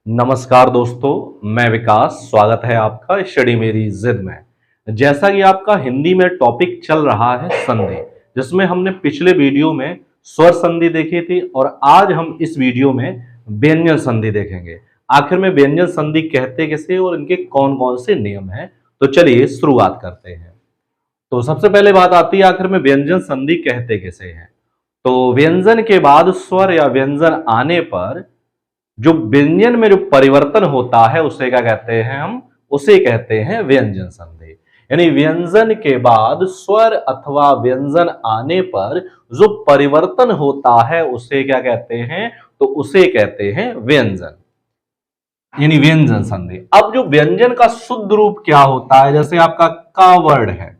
नमस्कार दोस्तों, मैं विकास। स्वागत है आपका स्टडी मेरी जिद में। जैसा कि आपका हिंदी में टॉपिक चल रहा है संधि, जिसमें हमने पिछले वीडियो में स्वर संधि देखी थी और आज हम इस वीडियो में व्यंजन संधि देखेंगे। आखिर में व्यंजन संधि कहते किसे और इनके कौन कौन से नियम हैं, तो चलिए शुरुआत करते हैं। तो सबसे पहले बात आती है आखिर में व्यंजन संधि कहते किसे हैं। तो व्यंजन के बाद स्वर या व्यंजन आने पर जो व्यंजन में जो परिवर्तन होता है उसे क्या कहते हैं हम? उसे कहते हैं व्यंजन संधि। यानी व्यंजन के बाद स्वर अथवा व्यंजन आने पर जो परिवर्तन होता है उसे क्या कहते हैं? तो उसे कहते हैं व्यंजन, यानी व्यंजन संधि। अब जो व्यंजन का शुद्ध रूप क्या होता है, जैसे आपका का वर्ड है।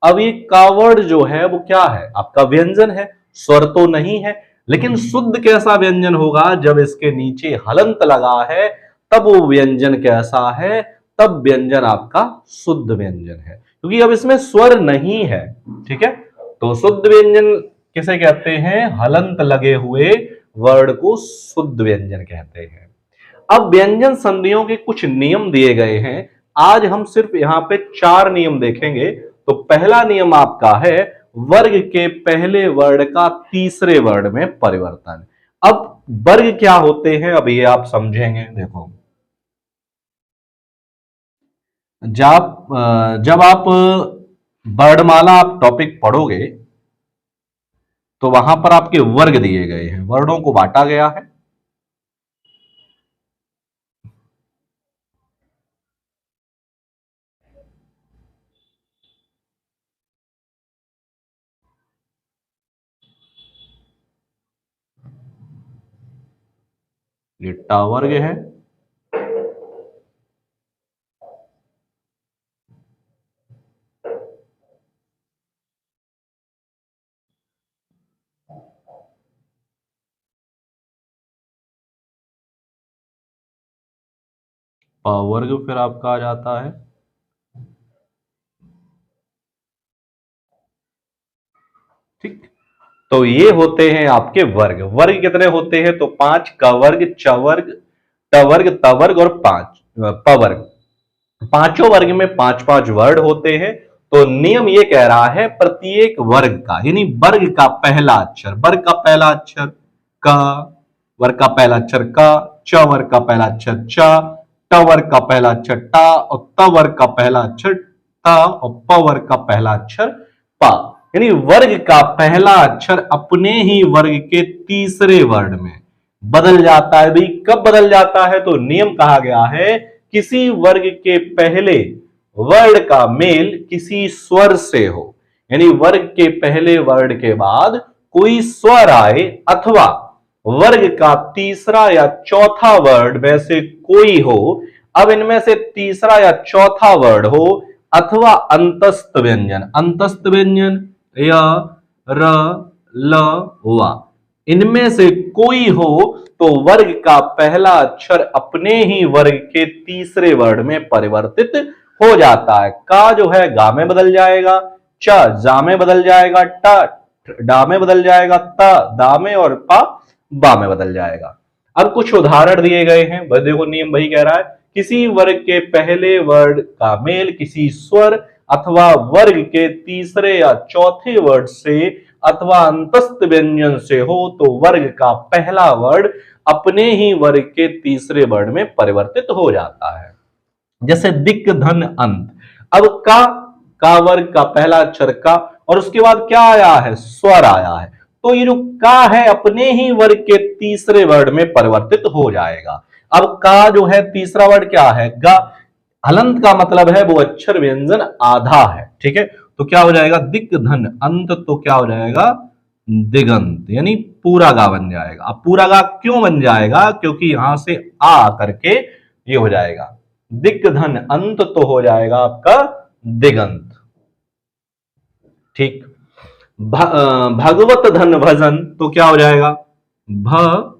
अब ये का वर्ड जो है वो क्या है? आपका व्यंजन है, स्वर तो नहीं है। लेकिन शुद्ध कैसा व्यंजन होगा? जब इसके नीचे हलंत लगा है तब वो व्यंजन कैसा है? तब व्यंजन आपका शुद्ध व्यंजन है, क्योंकि अब इसमें स्वर नहीं है। ठीक है, तो शुद्ध व्यंजन किसे कहते हैं? हलंत लगे हुए वर्ड को शुद्ध व्यंजन कहते हैं। अब व्यंजन संधियों के कुछ नियम दिए गए हैं। आज हम सिर्फ यहां पे 4 नियम देखेंगे। तो पहला नियम आपका है वर्ग के पहले वर्ड का तीसरे वर्ड में परिवर्तन। अब वर्ग क्या होते हैं, अब ये आप समझेंगे। देखो, जब आप वर्णमाला आप टॉपिक पढ़ोगे तो वहां पर आपके वर्ग दिए गए हैं, वर्णों को बांटा गया है। ये टा वर्ग है, पा वर्ग फिर आपका आ जाता है। ठीक, तो ये होते हैं आपके वर्ग। वर्ग कितने होते हैं? तो 5, क वर्ग, च वर्ग, ट वर्ग, त वर्ग और 5 प वर्ग। पांचों वर्ग में 5-5 वर्ड होते हैं। तो नियम ये कह रहा है प्रत्येक वर्ग का, यानी वर्ग का पहला अक्षर, वर्ग का पहला अक्षर क, वर्ग का पहला अक्षर क, च वर्ग का पहला अक्षर च, ट वर्ग का पहला अक्षर टा और त वर्ग का पहला अक्षर त और प वर्ग का पहला अक्षर प। यानी वर्ग का पहला अक्षर अपने ही वर्ग के तीसरे वर्ड में बदल जाता है। भाई कब बदल जाता है? तो नियम कहा गया है किसी वर्ग के पहले वर्ड का मेल किसी स्वर से हो, यानी वर्ग के पहले वर्ड के बाद कोई स्वर आए अथवा वर्ग का तीसरा या चौथा वर्ड में से कोई हो। अब इनमें से तीसरा या चौथा वर्ड हो अथवा अंतस्थ व्यंजन, अंतस्थ व्यंजन या र, ल, वा, इनमें से कोई हो तो वर्ग का पहला अक्षर अपने ही वर्ग के तीसरे वर्ड में परिवर्तित हो जाता है। का जो है गा में बदल जाएगा, च जा में बदल जाएगा, ट डा में बदल जाएगा, त दा में और पा बा में बदल जाएगा। अब कुछ उदाहरण दिए गए हैं। बस देखो, नियम वही कह रहा है किसी वर्ग के पहले वर्ड का मेल किसी स्वर अथवा वर्ग के तीसरे या चौथे वर्ड से अथवा अंतस्थ व्यंजन से हो तो वर्ग का पहला वर्ड अपने ही वर्ग के तीसरे वर्ड में परिवर्तित हो जाता है। जैसे दिक धन अंत। अब का वर्ग का पहला अक्षर का और उसके बाद क्या आया है? स्वर आया है। तो ये जो का है अपने ही वर्ग के तीसरे वर्ड में परिवर्तित हो जाएगा। अब का जो है तीसरा वर्ड क्या है? गा। हलंत का मतलब है वो अक्षर व्यंजन आधा है। ठीक है, तो क्या हो जाएगा? दिक धन अंत, तो क्या हो जाएगा? दिगंत, यानी पूरा गा बन जाएगा। अब पूरा गा क्यों बन जाएगा? क्योंकि यहां से आ करके ये हो जाएगा दिक धन अंत, तो हो जाएगा आपका दिगंत। ठीक, भगवत धन भजन, तो क्या हो जाएगा? भ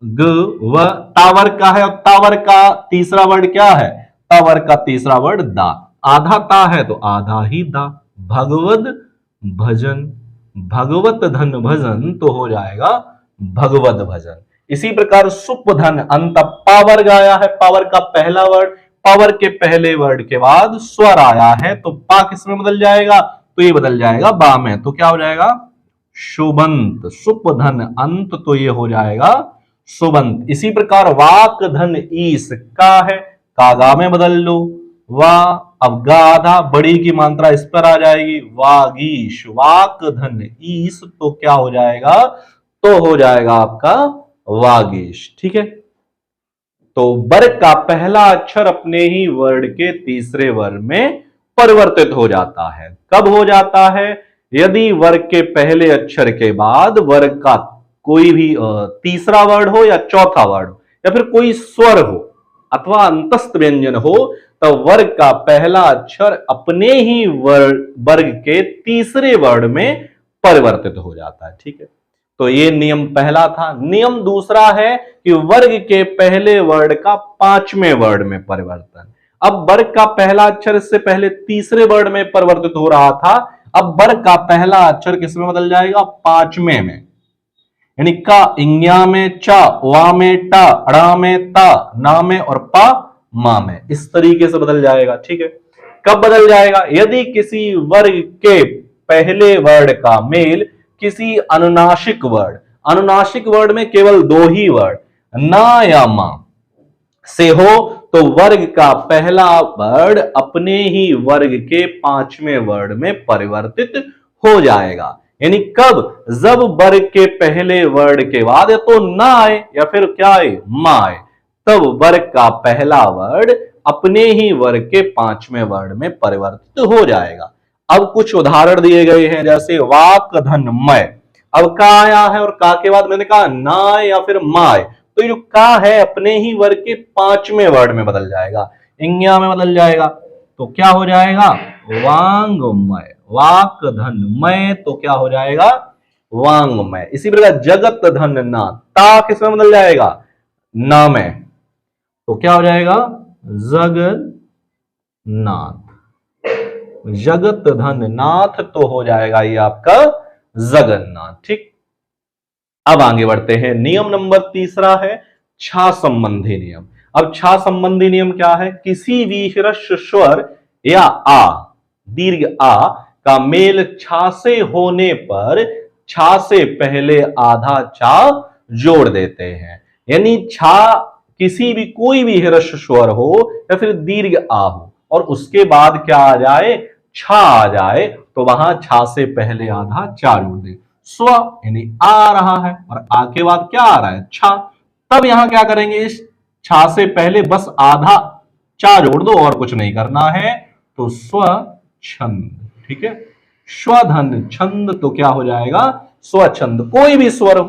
ग व, तावर का है और तावर का तीसरा वर्ड क्या है? तावर का तीसरा वर्ड दा। आधा ता है तो आधा ही दा। भगवत भजन, भगवत धन भजन, तो हो जाएगा भगवत भजन। इसी प्रकार सुपधन अंत पा वर्ग आया है, पावर का पहला वर्ड, पावर के पहले वर्ड के बाद स्वर आया है तो पा किस में बदल जाएगा, तो ये बदल जाएगा बा में, तो क्या हो जाएगा शुभंत। सुपधन अंत तो ये हो जाएगा सुबंत। इसी प्रकार वाक धन ईस का है, कागा में बदल लो वा, अब गा आधा बड़ी की मात्रा इस पर आ जाएगी वागीश, वाक धन ईस तो क्या हो जाएगा, तो हो जाएगा आपका वागीश। ठीक है, तो वर्ग का पहला अक्षर अपने ही वर्ड के तीसरे वर्ग में परिवर्तित हो जाता है। कब हो जाता है, यदि वर्ग के पहले अक्षर के बाद वर्ग का कोई भी तीसरा वर्ड हो या चौथा वर्ड हो या फिर कोई स्वर हो अथवा अंतस्थ व्यंजन हो, तो वर्ग का पहला अक्षर अपने ही वर्ग के तीसरे वर्ड में परिवर्तित हो जाता है। ठीक है, तो ये नियम पहला था। नियम दूसरा है कि वर्ग के पहले वर्ड का पांचवें वर्ड में परिवर्तन। अब वर्ग का पहला अक्षर इससे पहले तीसरे वर्ड में परिवर्तित हो रहा था, अब वर्ग का पहला अक्षर किस में बदल जाएगा, पांचवें में, यानी का इंग्या में चा, वा में टा, अड़ा में ता, ना में और पा मा में, इस तरीके से बदल जाएगा। ठीक है, कब बदल जाएगा, यदि किसी वर्ग के पहले वर्ड का मेल किसी अनुनासिक वर्ड, अनुनासिक वर्ड में केवल दो ही वर्ड ना या मा से हो, तो वर्ग का पहला वर्ड अपने ही वर्ग के पांचवें वर्ड में परिवर्तित हो जाएगा। यानी कब, जब वर्ग के पहले वर्ड के बाद या तो ना आए या फिर क्या आए, मा आए, तब वर्ग का पहला वर्ड अपने ही वर्ग के पांचवें वर्ड में परिवर्तित हो जाएगा। अब कुछ उदाहरण दिए गए हैं, जैसे वाक धन मय, अब का आया है और का के बाद मैंने कहा ना या फिर माय, तो ये जो का है अपने ही वर्ग के पांचवें वर्ड में बदल जाएगा, इंग्या में बदल जाएगा, तो क्या हो जाएगा वांगमय। वाक धन मय तो क्या हो जाएगा वांगमय। इसी प्रकार जगत धन ना, ता किसमें बदल जाएगा, ना में, तो क्या हो जाएगा जगन्नाथ। जगत धन नाथ तो हो जाएगा ये आपका जगन्नाथ। ठीक, अब आगे बढ़ते हैं। नियम नंबर तीसरा है छा संबंधी नियम। अब छा संबंधी नियम क्या है, किसी भी ह्रस्व स्वर या आ, दीर्घ आ का मेल छा से होने पर छा से पहले आधा चा जोड़ देते हैं। यानी छा किसी भी कोई भी ह्रस्व स्वर हो या फिर दीर्घ आ हो और उसके बाद क्या आ जाए, छा आ जाए, तो वहां छा से पहले आधा चा जोड़ दे। स्व यानी आ रहा है और आ के बाद क्या आ रहा है, छा, तब यहां क्या करेंगे, इस छा से पहले बस आधा चा जोड़ दो और कुछ नहीं करना है, तो स्व छंद। ठीक है, स्वधन छंद तो क्या हो जाएगा स्वच्छंद। कोई भी स्वर हो,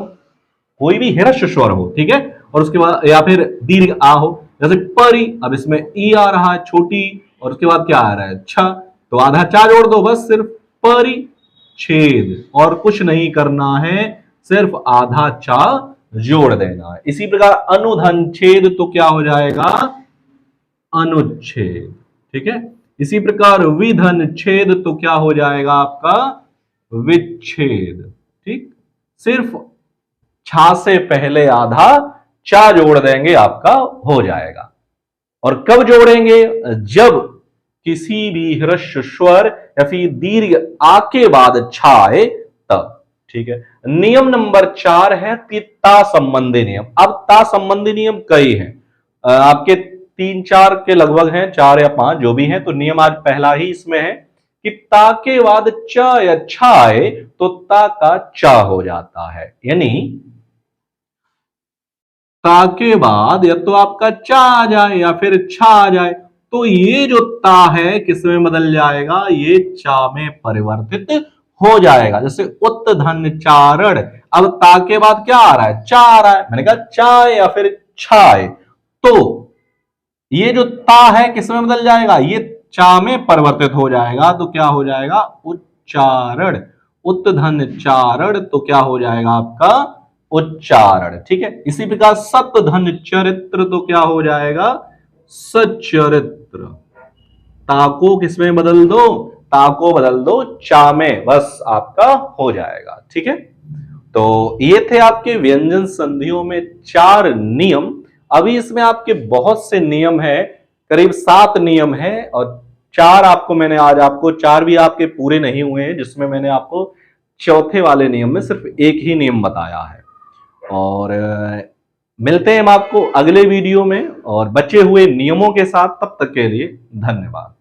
कोई भी ह्रस्व स्वर हो, ठीक है, और उसके बाद या फिर दीर्घ आ हो, जैसे परी, अब इसमें ई आ रहा है छोटी और उसके बाद क्या आ रहा है छ, तो आधा चा जोड़ दो, बस सिर्फ परी छेद, और कुछ नहीं करना है, सिर्फ आधा चा जोड़ देना है। इसी प्रकार अनुधन छेद तो क्या हो जाएगा अनुच्छेद। ठीक है, इसी प्रकार विधन छेद तो क्या हो जाएगा आपका विच्छेद। ठीक, सिर्फ छा से पहले आधा चा जोड़ देंगे, आपका हो जाएगा। और कब जोड़ेंगे, जब किसी भी ह्रस्व स्वर या फिर दीर्घ आ के बाद छा आए तब। ठीक है, नियम नंबर 4 है ता संबंधी नियम। अब ता संबंधी नियम कई हैं, आपके 3-4 के लगभग हैं, 4 या 5 जो भी हैं, तो नियम आज पहला ही इसमें है कि ता के बाद च या छा आए तो ता का चा हो जाता है। यानी ता के बाद या तो आपका चा आ जाए या फिर छा आ जाए, तो ये जो ता है किसमें बदल जाएगा, ये चा में परिवर्तित हो जाएगा। जैसे उत्धन चारण, अब ता के बाद क्या आ रहा है, चा आ रहा है, मैंने कहा चाय या फिर छाय, तो ये जो ता है किसमें बदल जाएगा, ये चा में परिवर्तित हो जाएगा, तो क्या हो जाएगा उच्चारण। उत्धन चारण तो क्या हो जाएगा आपका उच्चारण। ठीक है, इसी प्रकार सत धन चरित्र तो क्या हो जाएगा सचरित्र। ताको किसमें बदल दो, ताको बदल दो चा में, बस आपका हो जाएगा। ठीक है, तो ये थे आपके व्यंजन संधियों में 4 नियम। अभी इसमें आपके बहुत से नियम है, करीब 7 नियम है, और 4 आपको मैंने आज आपको 4 भी आपके पूरे नहीं हुए हैं, जिसमें मैंने आपको चौथे वाले नियम में सिर्फ एक ही नियम बताया है। और मिलते हैं हम आपको अगले वीडियो में और बचे हुए नियमों के साथ। तब तक के लिए धन्यवाद।